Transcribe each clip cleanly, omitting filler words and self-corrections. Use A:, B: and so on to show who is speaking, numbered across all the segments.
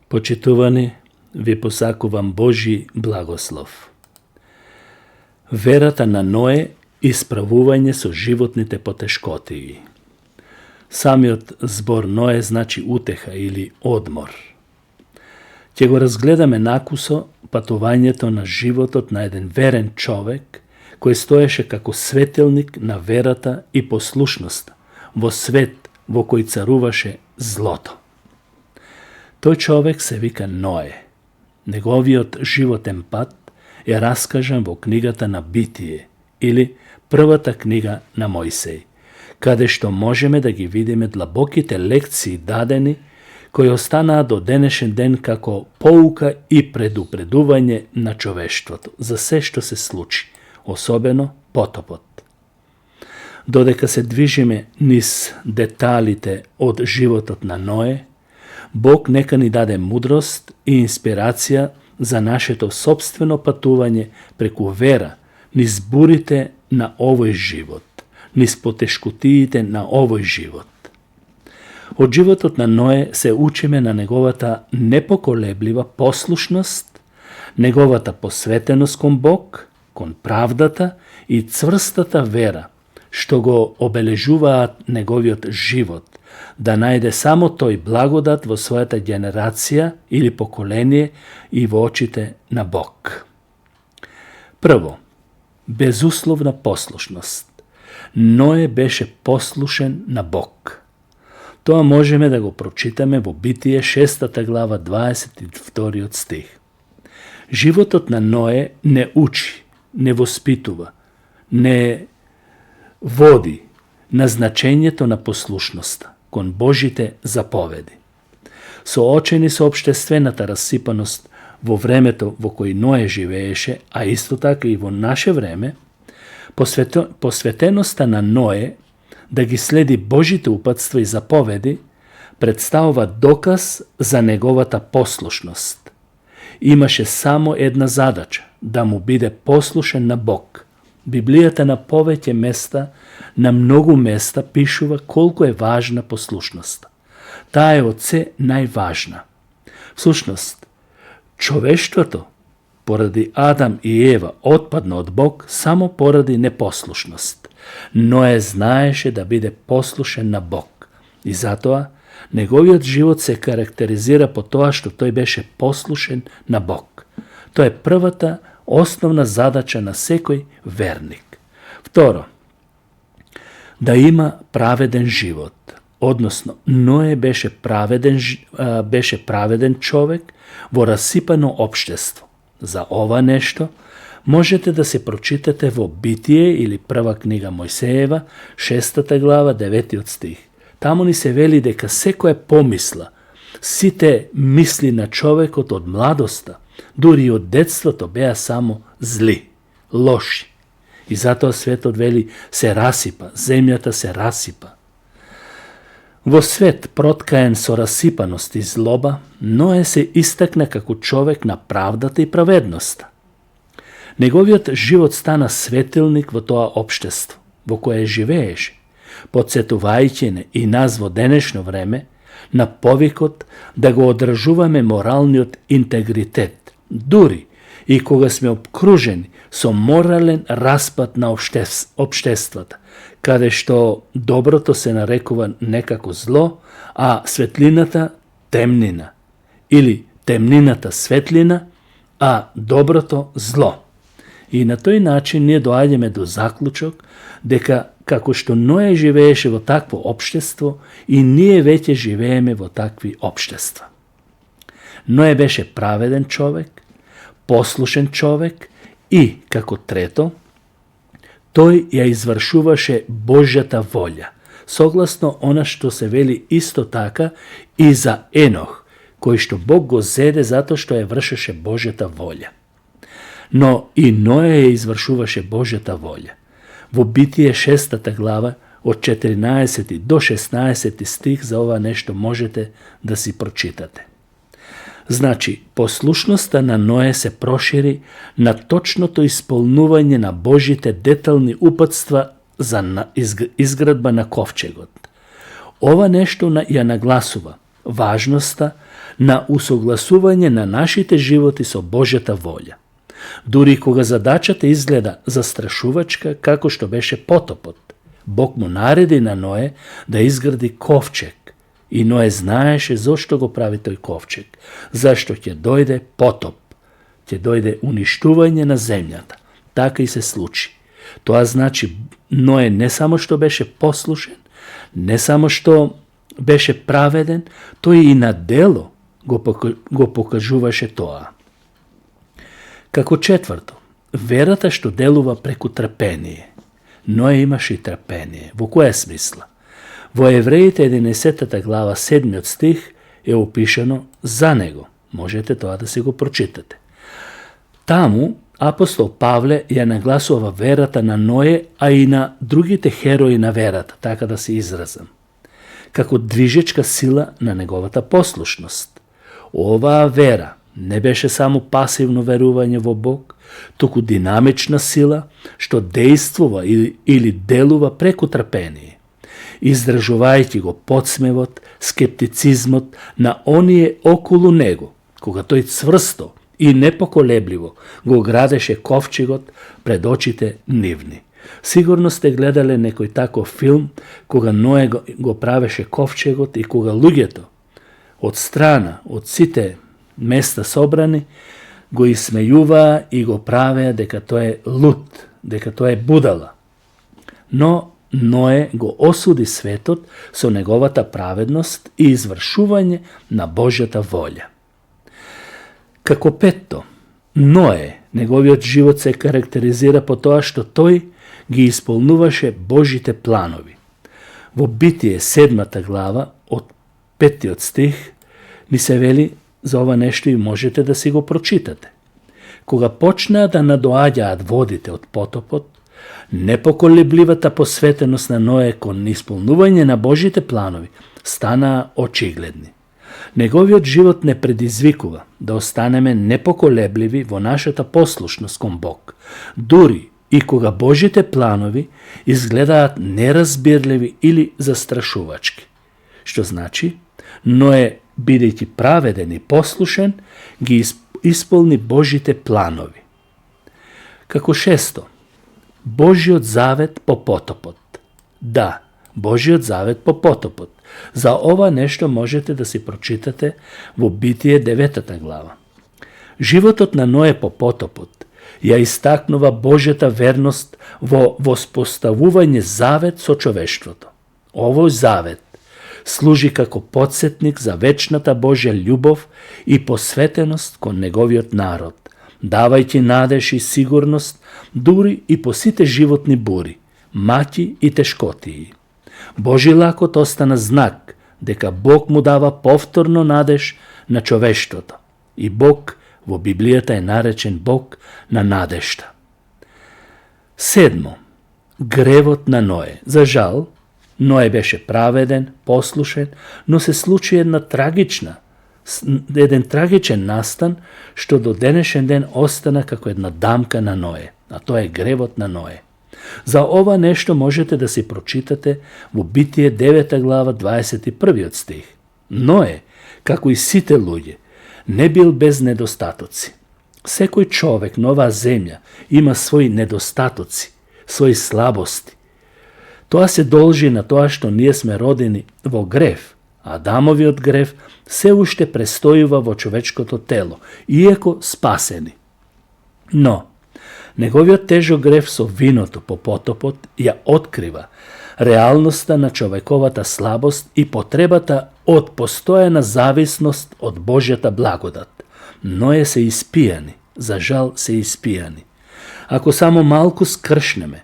A: Почитувани, ви посакувам Божи благослов. Верата на Ное и справување со животните потешкотии. Самиот збор Ное значи утеха или одмор. Ќе го разгледаме накусо патувањето на животот на еден верен човек кој стоеше како светилник на верата и послушноста во свет во кој царуваше злото. Тој човек се вика Ное. Неговиот животен пат е раскажан во книгата на Битие или првата книга на Мојсеј, каде што можеме да ги видиме длабоките лекции дадени кои останаа до денешен ден како поука и предупредување на човештвото за се што се случи, особено потопот. Додека се движиме низ деталите од животот на Ное, Бог нека ни даде мудрост и инспирација за нашето собствено патување преку вера низ бурите на овој живот, низ потешкотиите на овој живот. Од животот на Ное се учиме на неговата непоколеблива послушност, неговата посветеност кон Бог, кон правдата и цврстата вера, што го обележуваат неговиот живот, да најде само тој благодат во својата генерација или поколение и во очите на Бог. Прво, безусловна послушност. Ное беше послушен на Бог. Тоа можеме да го прочитаме во Битие 6 глава 22 стих. Животот на Ное не учи, не воспитува, не води на значењето на послушноста кон Божите заповеди. Соочени со општествената расипаност во времето во кој Ное живееше, а исто така и во наше време, посветеноста на Ное да ги следи Божите упатства и заповеди представува доказ за неговата послушност. Имаше само една задача – да му биде послушен на Бог. Библијата на повеќе места, на многу места, пишува колку е важна послушноста. Таа е од се најважна. Всушност, човештвото, поради Адам и Ева, отпадна од Бог само поради непослушност. Ное знаеше да биде послушен на Бог. И затоа, неговиот живот се карактеризира по тоа што тој беше послушен на Бог. Тоа е првата основна задача на секој верник. Второ, да има праведен живот. Односно, Ное беше праведен човек во расипано општество. За ова нешто можете да се прочитате во Битие или прва книга Мојсеева, 6 глава, 9 стих. Таму ни се вели дека секоја помисла, сите мисли на човекот од младоста, дури и од детството беа само зли, лоши. И затоа светот вели се расипа, земјата се расипа. Во свет проткаен со расипаност и злоба, Ное се истакна како човек на правдата и праведноста. Неговиот живот стана светилник во тоа општество, во кое живееше, потсетувајќи не и нас во денешно време на повикот да го одржуваме моралниот интегритет, дури и кога сме обкружени со морален распад на општествата, каде што доброто се нарекува некако зло, а светлината темнина, или темнината светлина, а доброто зло. И на тој начин ние доаѓаме до заклучок дека како што Ное живееше во такво општество, и ние веќе живееме во такви општества. Ное беше праведен човек, послушен човек и, како трето, тој ја извршуваше Божјата волја, согласно она што се вели исто така и за Енох, кој што Бог го зеде затоа што ја вршеше Божјата волја. Но и Ное ја извршуваше Божјата волја. Во Битие 6 глава од 14 до 16 стих за ова нешто можете да си прочитате. Значи, послушноста на Ное се прошири на точното исполнување на Божите детални упатства за изградба на ковчегот. Ова нешто ја нагласува важноста на усогласување на нашите животи со Божјата волја. Дури кога задачата изгледа застрашувачка, како што беше потопот, Бог му нареди на Ное да изгради ковчег. И Ное знаеше зошто го прави тој ковчег. Зашто ќе дојде потоп, ќе дојде уништување на земјата. Така и се случи. Тоа значи Ное не само што беше послушен, не само што беше праведен, тој и на дело го покажуваше тоа. Како четврто, верата што делува преку трпение. Ное имаше и трпение. Во која смисла? Во Евреите 11 глава 7 стих е опишано за него. Можете тоа да си го прочитате. Таму апостол Павле ја нагласува верата на Ное, а и на другите херои на верата, така да се изразам, како движечка сила на неговата послушност. Оваа вера не беше само пасивно верување во Бог, туку динамична сила што действува или делува преку трпение, издржувајќи го подсмевот, скептицизмот на оние околу него, кога тој цврсто и непоколебливо го градеше ковчегот пред очите нивни. Сигурно сте гледале некој таков филм кога Ное го правеше ковчегот и кога луѓето од страна, од сите места собрани, го исмејуваа и го правеа дека тој е луд, дека тој е будала. Но Ное го осуди светот со неговата праведност и извршување на Божјата волја. Како петто, Ное, неговиот живот се карактеризира по тоа што тој ги исполнуваше Божите планови. Во Битие 7 глава од 5 стих ни се вели за ова нешто и можете да си го прочитате. Кога почнаа да надоаѓаат водите од потопот, непоколебливата посветеност на Ное кон исполнување на Божите планови станаа очигледни. Неговиот живот не предизвикува да останеме непоколебливи во нашата послушност кон Бог, дури и кога Божите планови изгледаат неразбирливи или застрашувачки. Што значи, Ное, бидејќи праведен и послушен, ги исполни Божите планови. Како шесто, Божиот завет по потопот. Да, Божиот завет по потопот. За ова нешто можете да си прочитате во Битие 9 глава. Животот на Ное по потопот ја истакнува Божјата верност во воспоставување завет со човештвото. Овој завет служи како потсетник за вечната Божја љубов и посветеност кон неговиот народ, давајќи надеж и сигурност дури и по сите животни бури, маќи и тешкотии. Божи лакот остана знак дека Бог му дава повторно надеж на човештвото. И Бог во Библијата е наречен Бог на надежта. Седмо, гревот на Ное. За жал, Ное беше праведен, послушен, но се случи еден трагичен настан, што до денешен ден остана како една дамка на Ное, а тоа е гревот на Ное. За ова нешто можете да си прочитате во Битие 9 глава 21 стих. Ное, како и сите луѓе, не бил без недостатоци. Секој човек на оваа земја има своји недостатоци, своји слабости. Тоа се должи на тоа што ние сме родени во грев, а Адамовиот грев се уште престојува во човечкото тело, иако спасени. Но, неговиот тежок грев со виното по потопот ја открива реалноста на човековата слабост и потребата од постојана зависност од Божјата благодат. Ное се испијани, за жал се испијани. Ако само малку скршнеме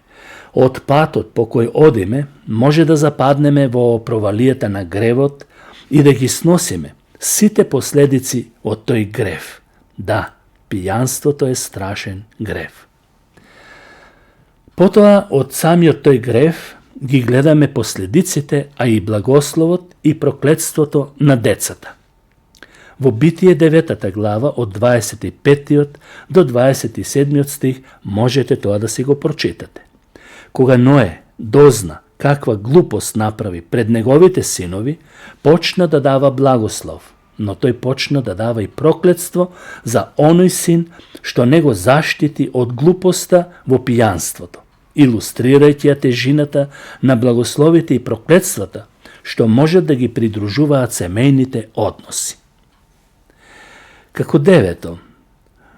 A: од патот по кој одиме, може да западнеме во провалијата на гревот и да ги сносиме сите последици од тој грев. Да, пијанството е страшен грев. Потоа од самиот тој грев ги гледаме последиците, а и благословот и проклетството на децата. Во Битие 9 глава од 25 до 27 стих можете тоа да си го прочитате. Кога Ное дозна каква глупост направи пред неговите синови, почна да дава благослов, но тој почна да дава и проклетство за оној син што не го заштити од глупоста во пијанството, илустрирајќи ја тежината на благословите и проклетствата што можат да ги придружуваат семејните односи. Како девето,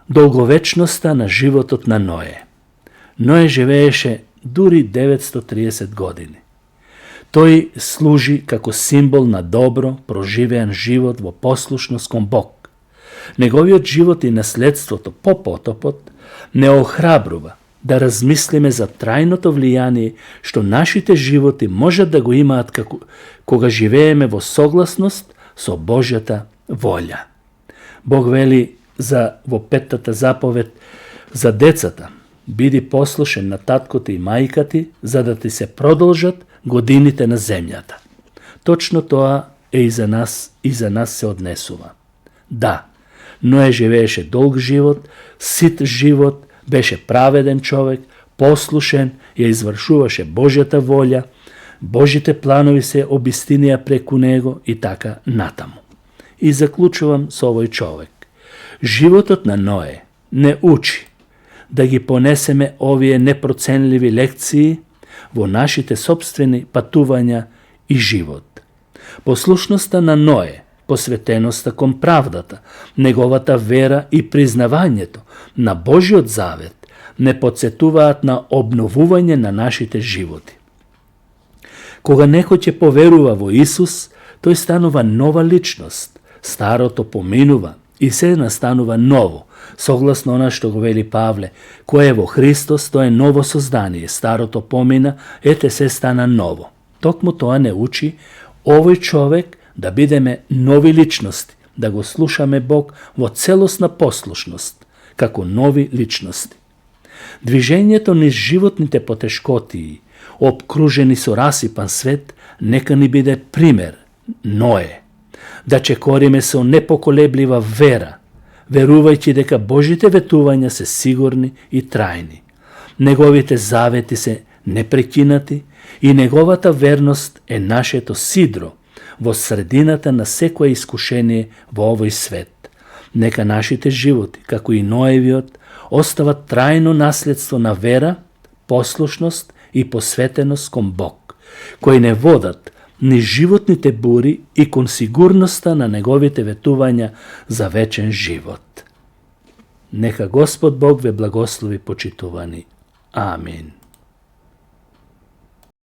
A: долговечноста на животот на Ное. Ное живееше дури 930 години. Тој служи како символ на добро, проживеан живот во послушност кон Бог. Неговиот живот и наследството по потопот не охрабрува да размислиме за трајното влијание што нашите животи можат да го имаат кога живееме во согласност со Божјата волја. Бог вели во петтата заповед за децата: биди послушен на таткото и мајкати, за да ти се продолжат годините на земјата. Точно тоа е и за нас се однесува. Да, Ное живееше долг живот, сит живот, беше праведен човек, послушен, ја извршуваше Божјата волја, Божите планови се обистинија преку него и така натаму. И заклучувам со овој човек. Животот на Ное не учи да ги понесеме овие непроценливи лекции во нашите собствени патувања и живот. Послушноста на Ное, посветеноста кон правдата, неговата вера и признавањето на Божиот завет не потсетуваат на обновување на нашите животи. Кога некој ќе поверува во Исус, тој станува нова личност. Старото поминува и се настанува ново, согласно она што го вели Павле: кој е во Христос, тој е ново создание, старото помина, ете се стана ново. Токму тоа не учи овој човек да бидеме нови личности, да го слушаме Бог во целосна послушност, како нови личности. Движењето низ животните потешкотии, обкружени со расипан свет, нека ни биде пример, Ное, да чекориме со непоколеблива вера, верувајќи дека Божите ветувања се сигурни и трајни. Неговите завети се непрекинати и неговата верност е нашето сидро во средината на секое искушение во овој свет. Нека нашите животи, како и Ноевиот, остават трајно наследство на вера, послушност и посветеност кон Бог, кои не водат ни животните бури и кон сигурноста на неговите ветувања за вечен живот. Нека Господ Бог ве благослови, почитувани. Амин.